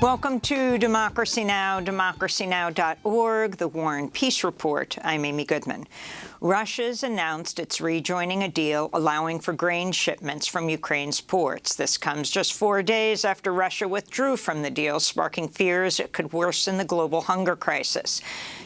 Welcome to Democracy Now!, democracynow.org, the War and Peace Report. I'm Amy Goodman. Russia's announced it's rejoining a deal allowing for grain shipments from Ukraine's ports. This comes just 4 days after Russia withdrew from the deal, sparking fears it could worsen the global hunger crisis.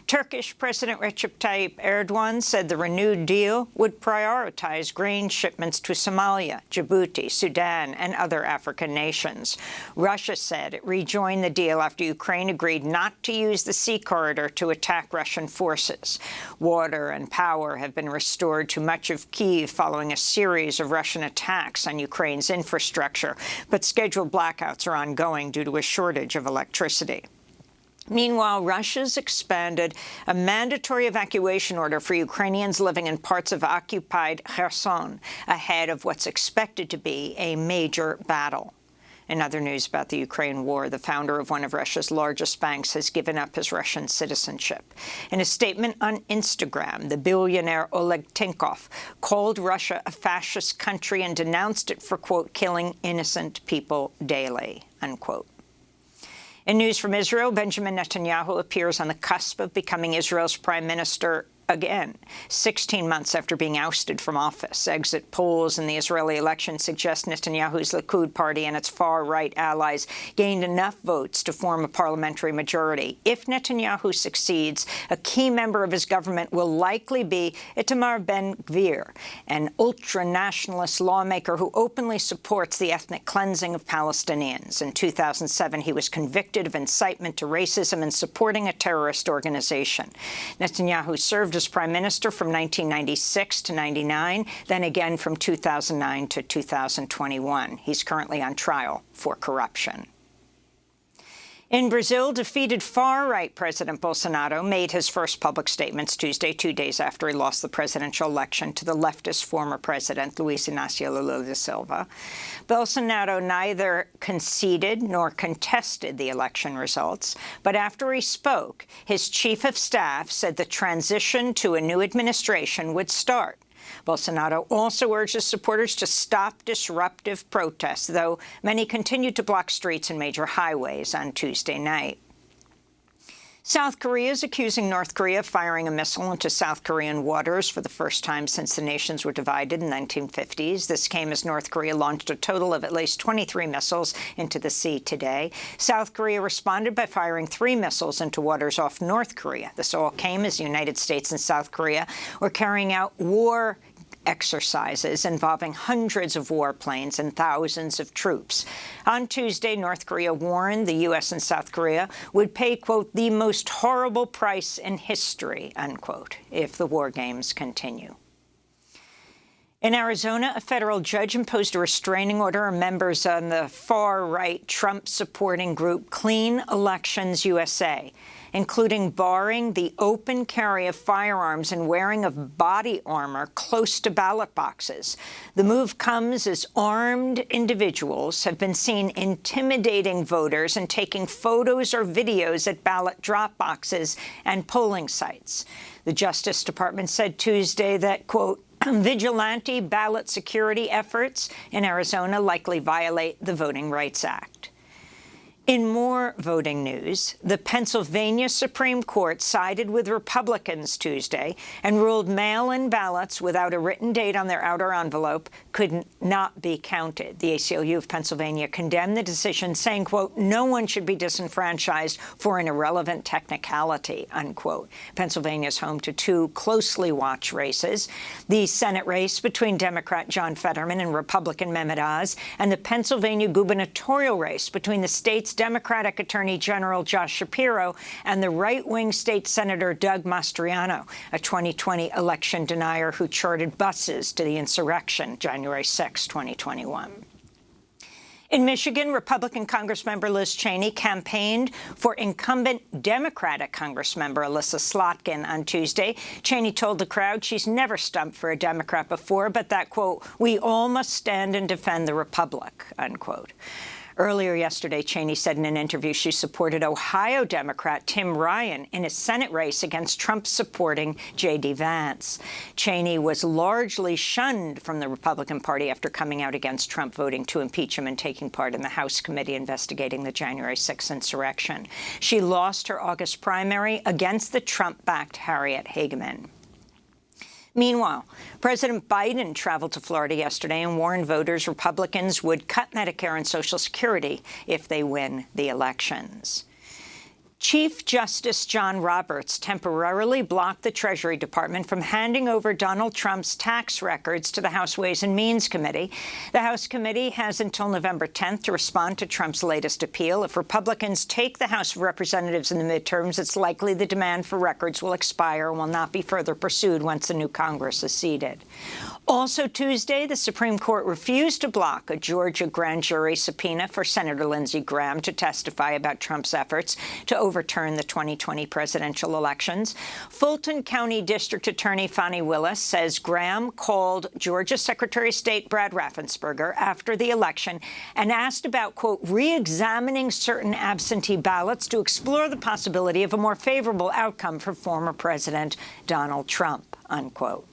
Turkish President Recep Tayyip Erdogan said the renewed deal would prioritize grain shipments to Somalia, Djibouti, Sudan, and other African nations. Russia said it rejoined the deal after Ukraine agreed not to use the sea corridor to attack Russian forces. Water and power have been restored to much of Kyiv following a series of Russian attacks on Ukraine's infrastructure, but scheduled blackouts are ongoing due to a shortage of electricity. Meanwhile, Russia's expanded a mandatory evacuation order for Ukrainians living in parts of occupied Kherson, ahead of what's expected to be a major battle. In other news about the Ukraine war, the founder of one of Russia's largest banks has given up his Russian citizenship. In a statement on Instagram, the billionaire Oleg Tinkov called Russia a fascist country and denounced it for, quote, killing innocent people daily, unquote. In news from Israel, Benjamin Netanyahu appears on the cusp of becoming Israel's prime minister again, 16 months after being ousted from office. Exit polls in the Israeli election suggest Netanyahu's Likud party and its far-right allies gained enough votes to form a parliamentary majority. If Netanyahu succeeds, a key member of his government will likely be Itamar Ben-Gvir, an ultra-nationalist lawmaker who openly supports the ethnic cleansing of Palestinians. In 2007, he was convicted of incitement to racism and supporting a terrorist organization. Netanyahu served as prime minister from 1996 to 99, then again from 2009 to 2021. He's currently on trial for corruption. In Brazil, defeated far-right President Bolsonaro made his first public statements Tuesday, 2 days after he lost the presidential election to the leftist former president, Luiz Inácio Lula da Silva. Bolsonaro neither conceded nor contested the election results, but after he spoke, his chief of staff said the transition to a new administration would start. Bolsonaro also urged his supporters to stop disruptive protests, though many continued to block streets and major highways on Tuesday night. South Korea is accusing North Korea of firing a missile into South Korean waters for the first time since the nations were divided in the 1950s. This came as North Korea launched a total of at least 23 missiles into the sea today. South Korea responded by firing 3 missiles into waters off North Korea. This all came as the United States and South Korea were carrying out war exercises involving hundreds of warplanes and thousands of troops. On Tuesday, North Korea warned the U.S. and South Korea would pay, quote, the most horrible price in history, unquote, if the war games continue. In Arizona, a federal judge imposed a restraining order on members on the far-right Trump-supporting group Clean Elections USA, including barring the open carry of firearms and wearing of body armor close to ballot boxes. The move comes as armed individuals have been seen intimidating voters and taking photos or videos at ballot drop boxes and polling sites. The Justice Department said Tuesday that, quote, vigilante ballot security efforts in Arizona likely violate the Voting Rights Act. In more voting news, the Pennsylvania Supreme Court sided with Republicans Tuesday and ruled mail-in ballots without a written date on their outer envelope could not be counted. The ACLU of Pennsylvania condemned the decision, saying, quote, no one should be disenfranchised for an irrelevant technicality, unquote. Pennsylvania is home to 2 closely watched races, the Senate race between Democrat John Fetterman and Republican Mehmet Oz, and the Pennsylvania gubernatorial race between the state's Democratic Attorney General Josh Shapiro and the right-wing state Senator Doug Mastriano, a 2020 election denier who chartered buses to the insurrection January 6, 2021. In Michigan, Republican Congressmember Liz Cheney campaigned for incumbent Democratic Congressmember Elissa Slotkin on Tuesday. Cheney told the crowd she's never stumped for a Democrat before, but that, quote, we all must stand and defend the Republic, unquote. Earlier yesterday, Cheney said in an interview she supported Ohio Democrat Tim Ryan in a Senate race against Trump-supporting J.D. Vance. Cheney was largely shunned from the Republican Party after coming out against Trump voting to impeach him and taking part in the House committee investigating the January 6th insurrection. She lost her August primary against the Trump-backed Harriet Hageman. Meanwhile, President Biden traveled to Florida yesterday and warned voters Republicans would cut Medicare and Social Security if they win the elections. Chief Justice John Roberts temporarily blocked the Treasury Department from handing over Donald Trump's tax records to the House Ways and Means Committee. The House committee has until November 10th to respond to Trump's latest appeal. If Republicans take the House of Representatives in the midterms, it's likely the demand for records will expire and will not be further pursued once the new Congress is seated. Also Tuesday, the Supreme Court refused to block a Georgia grand jury subpoena for Senator Lindsey Graham to testify about Trump's efforts to overturn the 2020 presidential elections. Fulton County District Attorney Fani Willis says Graham called Georgia Secretary of State Brad Raffensperger after the election and asked about, quote, re-examining certain absentee ballots to explore the possibility of a more favorable outcome for former President Donald Trump, unquote.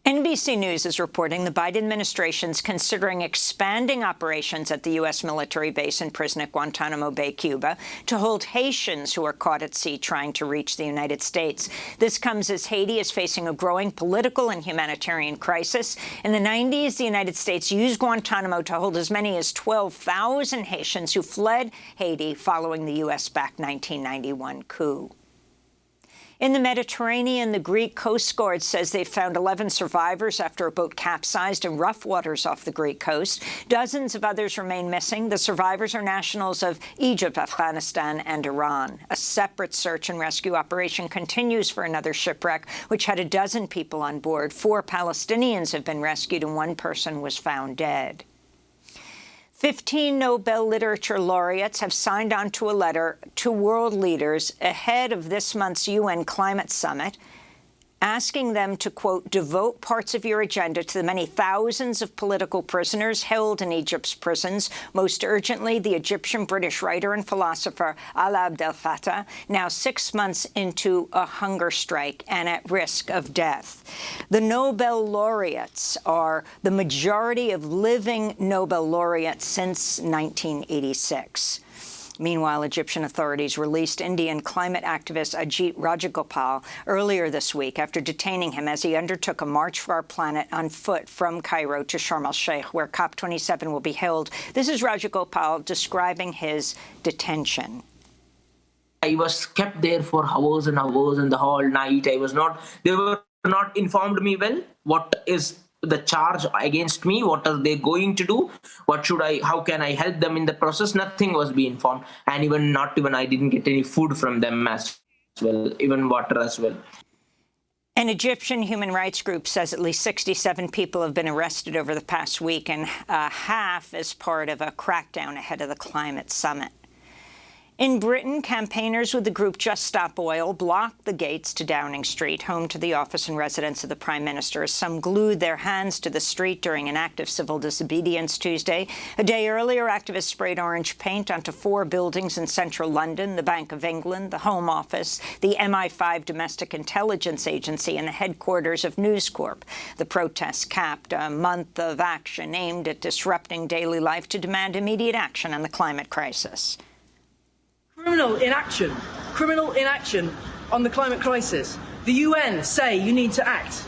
NBC News is reporting the Biden administration's considering expanding operations at the U.S. military base and prison at Guantanamo Bay, Cuba, to hold Haitians who are caught at sea trying to reach the United States. This comes as Haiti is facing a growing political and humanitarian crisis. In the 90s, the United States used Guantanamo to hold as many as 12,000 Haitians who fled Haiti following the U.S.-backed 1991 coup. In the Mediterranean, the Greek Coast Guard says they've found 11 survivors after a boat capsized in rough waters off the Greek coast. Dozens of others remain missing. The survivors are nationals of Egypt, Afghanistan, and Iran. A separate search and rescue operation continues for another shipwreck, which had a dozen people on board. 4 Palestinians have been rescued, and 1 person was found dead. 15 Nobel Literature laureates have signed on to a letter to world leaders ahead of this month's UN Climate Summit, asking them to, quote, devote parts of your agenda to the many thousands of political prisoners held in Egypt's prisons, most urgently the Egyptian-British writer and philosopher Alaa Abdel Fattah, now 6 months into a hunger strike and at risk of death. The Nobel laureates are the majority of living Nobel laureates since 1986. Meanwhile, Egyptian authorities released Indian climate activist Ajit Rajagopal earlier this week after detaining him as he undertook a march for our planet on foot from Cairo to Sharm el-Sheikh, where COP27 will be held. This is Rajagopal describing his detention. I was kept there for hours and hours in the whole night. They were not informed me well. What is the charge against me? What are they going to do? How can I help them in the process? Nothing was being informed. And not even I didn't get any food from them as well, even water as well. An Egyptian human rights group says at least 67 people have been arrested over the past week, and half as part of a crackdown ahead of the climate summit. In Britain, campaigners with the group Just Stop Oil blocked the gates to Downing Street, home to the office and residence of the Prime Minister, as some glued their hands to the street during an act of civil disobedience Tuesday. A day earlier, activists sprayed orange paint onto 4 buildings in central London: the Bank of England, the Home Office, the MI5 Domestic Intelligence Agency, and the headquarters of News Corp. The protests capped a month of action aimed at disrupting daily life to demand immediate action on the climate crisis. Criminal inaction on the climate crisis. The UN say you need to act.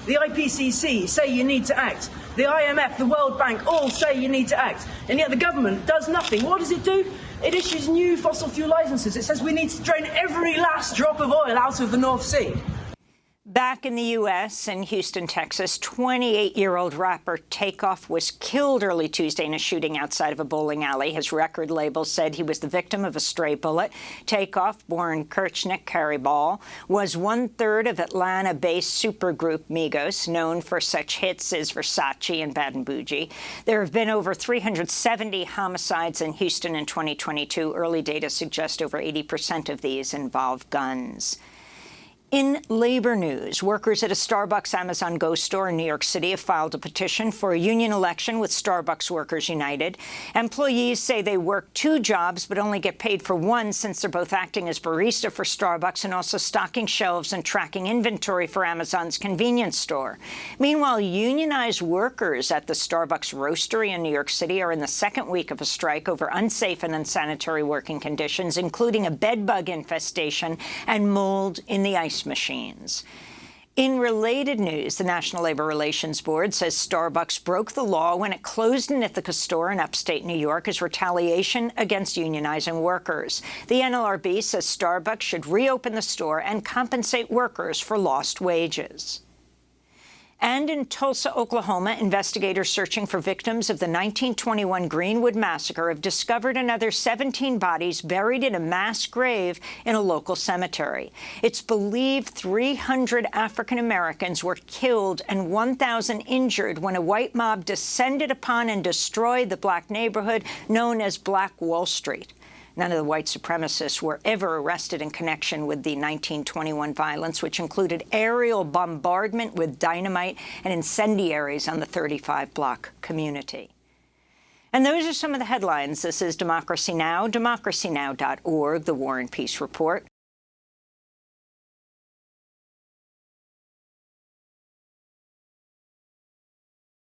The IPCC say you need to act. The IMF, the World Bank, all say you need to act. And yet the government does nothing. What does it do? It issues new fossil fuel licenses. It says we need to drain every last drop of oil out of the North Sea. Back in the U.S., in Houston, Texas, 28-year-old rapper Takeoff was killed early Tuesday in a shooting outside of a bowling alley. His record label said he was the victim of a stray bullet. Takeoff, born Kirchnick Cariball, was one-third of Atlanta-based supergroup Migos, known for such hits as Versace and Bad and Bougie. There have been over 370 homicides in Houston in 2022. Early data suggest over 80% of these involve guns. In labor news, workers at a Starbucks Amazon Go store in New York City have filed a petition for a union election with Starbucks Workers United. Employees say they work 2 jobs but only get paid for 1 since they're both acting as barista for Starbucks and also stocking shelves and tracking inventory for Amazon's convenience store. Meanwhile, unionized workers at the Starbucks Roastery in New York City are in the 2nd week of a strike over unsafe and unsanitary working conditions, including a bedbug infestation and mold in the ice machines. In related news, the National Labor Relations Board says Starbucks broke the law when it closed an Ithaca store in upstate New York as retaliation against unionizing workers. The NLRB says Starbucks should reopen the store and compensate workers for lost wages. And in Tulsa, Oklahoma, investigators searching for victims of the 1921 Greenwood Massacre have discovered another 17 bodies buried in a mass grave in a local cemetery. It's believed 300 African Americans were killed and 1,000 injured when a white mob descended upon and destroyed the black neighborhood known as Black Wall Street. None of the white supremacists were ever arrested in connection with the 1921 violence, which included aerial bombardment with dynamite and incendiaries on the 35-block community. And those are some of the headlines. This is Democracy Now!, democracynow.org, the War and Peace Report.